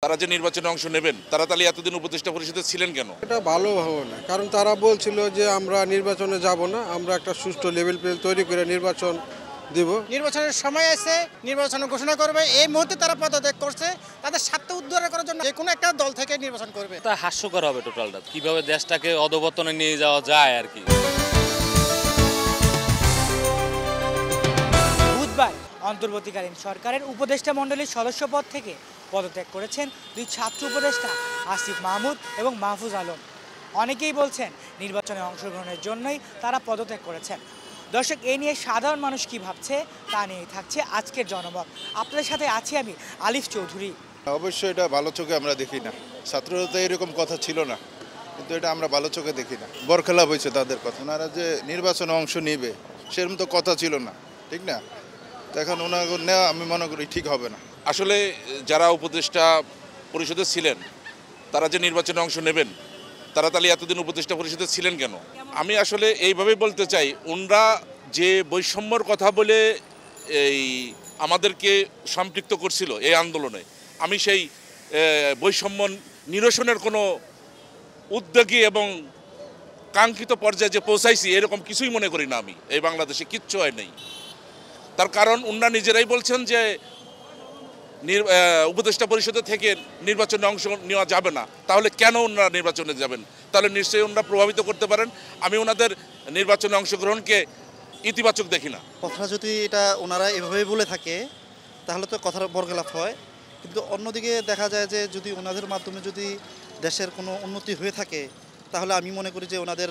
তারা যে নির্বাচনে অংশ নেবেন তারা তাহলে এতদিন উপদেষ্টা পরিষদে ছিলেন কেন? এটা ভালো হবে না, কারণ তারা বলছিল যে আমরা নির্বাচনে যাব না, আমরা একটা সুষ্ঠু লেভেল প্লেন তৈরি করে নির্বাচন দিব। নির্বাচনের সময় আছে, নির্বাচন ঘোষণা করবে, এই মুহূর্তে তারা পদত্যাগ করছে। তাদের স্বার্থ উদ্ধার করার জন্য যে কোনো একটা দল থেকে নির্বাচন করবে। তা হাস্যকর হবে টোটালটা, কিভাবে দেশটাকে অধঃপতনে নিয়ে যাওয়া যায় আর কি। বুধবার অন্তর্বর্তীকালীন সরকারের উপদেষ্টা মণ্ডলীর সদস্য পদ থেকে পদত্যাগ করেছেন দুই ছাত্র উপদেষ্টা আসিফ মাহমুদ এবং মাহফুজ আলম। অনেকেই বলছেন নির্বাচনে অংশগ্রহণের জন্যই তারা পদত্যাগ করেছেন। দর্শক, এই নিয়ে সাধারণ মানুষ কি ভাবছে তা নিয়েই থাকছে আজকের জনমত। আপনাদের সাথে আছি আমি আলিফ চৌধুরী। অবশ্যই এটা ভালো চোখে আমরা দেখি না, ছাত্ররা তো এরকম কথা ছিল না, কিন্তু এটা আমরা ভালো চোখে দেখি না। বরখেলাপ হয়েছে তাদের কথা, ওনারা যে নির্বাচনে অংশ নিবে সেরকম তো কথা ছিল না, ঠিক না? তো এখন ওনার নেওয়া আমি মনে করি ঠিক হবে না। আসলে যারা উপদেষ্টা পরিষদে ছিলেন তারা যে নির্বাচনে অংশ নেবেন তারা তাহলে এতদিন উপদেষ্টা পরিষদে ছিলেন কেন? আমি আসলে এইভাবেই বলতে চাই, ওনরা যে বৈষম্যর কথা বলে এই আমাদেরকে সম্পৃক্ত করছিল এই আন্দোলনে, আমি সেই বৈষম্য নিরসনের কোনো উদ্যোগী এবং কাঙ্ক্ষিত পর্যায়ে যে পৌঁছাইছি এরকম কিছুই মনে করি না। আমি এই বাংলাদেশে কিচ্ছু হয় নাই। তার কারণ ওনারা নিজেরাই বলছেন যে উপদেষ্টা পরিষদে থেকে নির্বাচনে অংশ নেওয়া যাবে না। তাহলে কেন ওনারা নির্বাচনে যাবেন? তাহলে নিশ্চয়ই ওনারা প্রভাবিত করতে পারেন। আমি ওনাদের নির্বাচনে অংশগ্রহণকে ইতিবাচক দেখি না। কথা যদি এটা ওনারা এভাবেই বলে থাকে তাহলে তো কথার বরখেলাপ হয়। কিন্তু অন্যদিকে দেখা যায় যে যদি ওনাদের মাধ্যমে যদি দেশের কোনো উন্নতি হয়ে থাকে তাহলে আমি মনে করি যে ওনাদের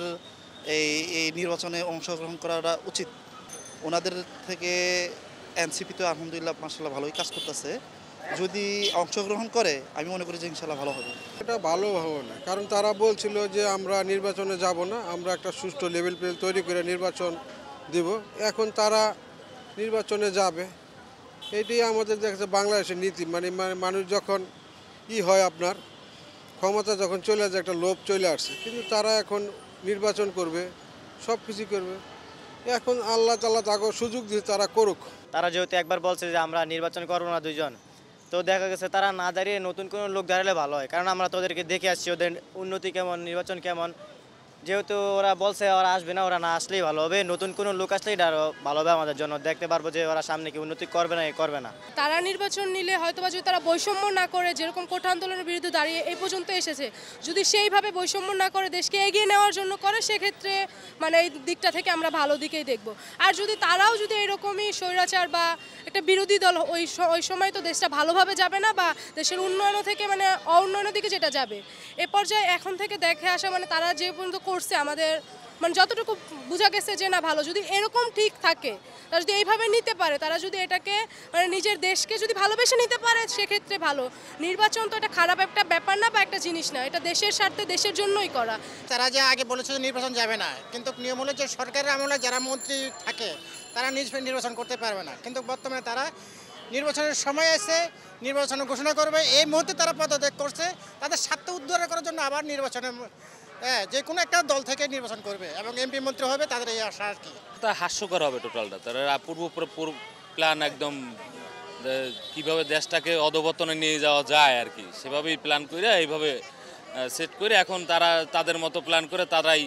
এই নির্বাচনে অংশগ্রহণ করাটা উচিত। ওনাদের থেকে এনসিপি তো আলহামদুলিল্লাহ মাশাআল্লাহ ভালোই কাজ করতেছে। যদি অংশগ্রহণ করে আমি মনে করি যে ইনশাআল্লাহ ভালো হবে। এটা ভালো হবে না, কারণ তারা বলছিল যে আমরা নির্বাচনে যাব না, আমরা একটা সুষ্ঠু লেভেল প্লেন তৈরি করে নির্বাচন দিব। এখন তারা নির্বাচনে যাবে, এটাই আমাদের দেখছে বাংলাদেশের নীতি। মানে মানুষ যখন হয় আপনার ক্ষমতা যখন চলে যায়, একটা লোভ চলে আসছে, কিন্তু তারা এখন নির্বাচন করবে, সব কিছু করবে। এখন আল্লাহ তাআলা তাকে সুযোগ দিয়ে তারা করুক। তারা যেহেতু একবার বলছে যে আমরা নির্বাচন করবো না দুইজন, তো দেখা গেছে তারা না দাঁড়িয়ে নতুন কোনো লোক দাঁড়ালে ভালো হয়, কারণ আমরা তো ওদেরকে দেখে আসছি ওদের উন্নতি কেমন, নির্বাচন কেমন। যেহেতু ওরা বলছে ওরা আসবে না, ওরা না আসলেই ভালো হবে, নতুন কোনো লোক আসলেই ভালো হবে আমাদের জন্য। দেখতে পারবো যে ওরা সামনে কি উন্নতি করবে না করবে না। তারা নির্বাচন নিলে হয়তোবা যদি তারা বৈষম্য না করে, যেরকম কোটা আন্দোলনের বিরুদ্ধে দাঁড়িয়ে এই পর্যন্ত এসেছে, যদি সেইভাবে বৈষম্য না করে দেশকে এগিয়ে নেওয়ার জন্য করে, সেক্ষেত্রে মানে এই দিকটা থেকে আমরা ভালো দিকেই দেখব। আর যদি তারাও যদি এরকমই স্বৈরাচার বা একটা বিরোধী দল, ওই সময় তো দেশটা ভালোভাবে যাবে না, বা দেশের উন্নয়ন থেকে মানে অউন্নয়নের দিকে যেটা যাবে। এ পর্যায়ে এখন থেকে দেখে আসা মানে তারা যে পর্যন্ত করছে আমাদের মানে যতটুকু বোঝা গেছে যে না ভালো, যদি এরকম ঠিক থাকে, তারা যদি এইভাবে নিতে পারে, তারা যদি এটাকে মানে নিজের দেশকে যদি ভালোবেসে নিতে পারে, সেক্ষেত্রে ভালো। নির্বাচন তো এটা খারাপ একটা ব্যাপার না বা একটা জিনিস না, এটা দেশের স্বার্থে দেশের জন্যই করা। তারা যে আগে বলেছে যে নির্বাচন যাবে না, কিন্তু নিয়ম হলো যে সরকারের আমলে যারা মন্ত্রী থাকে তারা নির্বাচন করতে পারবে না। কিন্তু বর্তমানে তারা নির্বাচনের সময় আছে, নির্বাচন ঘোষণা করবে, এই মুহূর্তে তারা পদত্যাগ করছে। তাদের স্বার্থ উদ্ধার করার জন্য আবার নির্বাচনে যে কোনো একটা দল থেকে নির্বাচন করবে এবং এমপি মন্ত্রী হবে, তাদের এই আশা আর কি। তা হাস্যকর হবে টোটালটা, তারা পূর্ব প্ল্যান একদম কিভাবে দেশটাকে অধঃপতনে নিয়ে যাওয়া যায় আর কি, সেভাবেই প্ল্যান করে এইভাবে সেট করে এখন তারা তাদের মতো প্ল্যান করে তারাই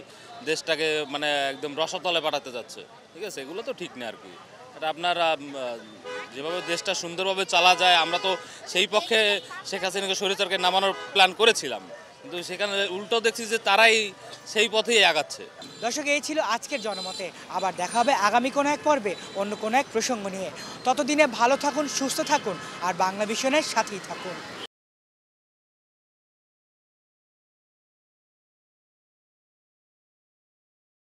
দেশটাকে মানে একদম রসাতলে পাঠাতে যাচ্ছে। ঠিক আছে, এগুলো তো ঠিক না আর কি। এটা আপনারা যেভাবে দেশটা সুন্দরভাবে চালা যায়, আমরা তো সেই পক্ষে শেখ হাসিনাকে স্বৈরাচারকে নামানোর প্ল্যান করেছিলাম, কিন্তু সেখানে উল্টো দেখছি যে তারাই সেই পথেই আগাচ্ছে। দর্শক, এই ছিল আজকের জনমতে। আবার দেখা হবে আগামী কোনো এক পর্বে অন্য কোনো এক প্রসঙ্গ নিয়ে। ততদিনে ভালো থাকুন, সুস্থ থাকুন আর বাংলা ভিশনের সাথেই থাকুন।